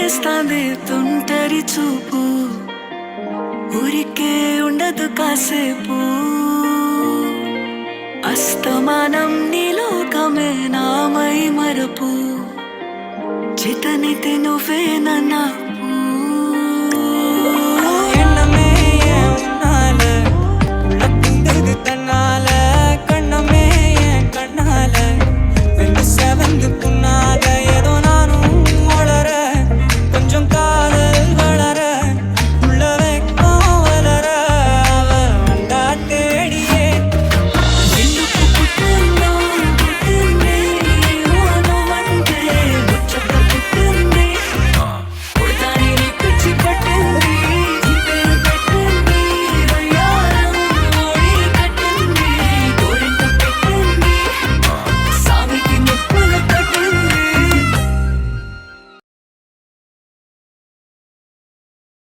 చేస్తాంది తుంటరి చూపు, ఊరికే ఉండదు కాసేపు. అస్తమానం నీ లోకమే నామై మరపు, చితనితే నువ్వేనన్నా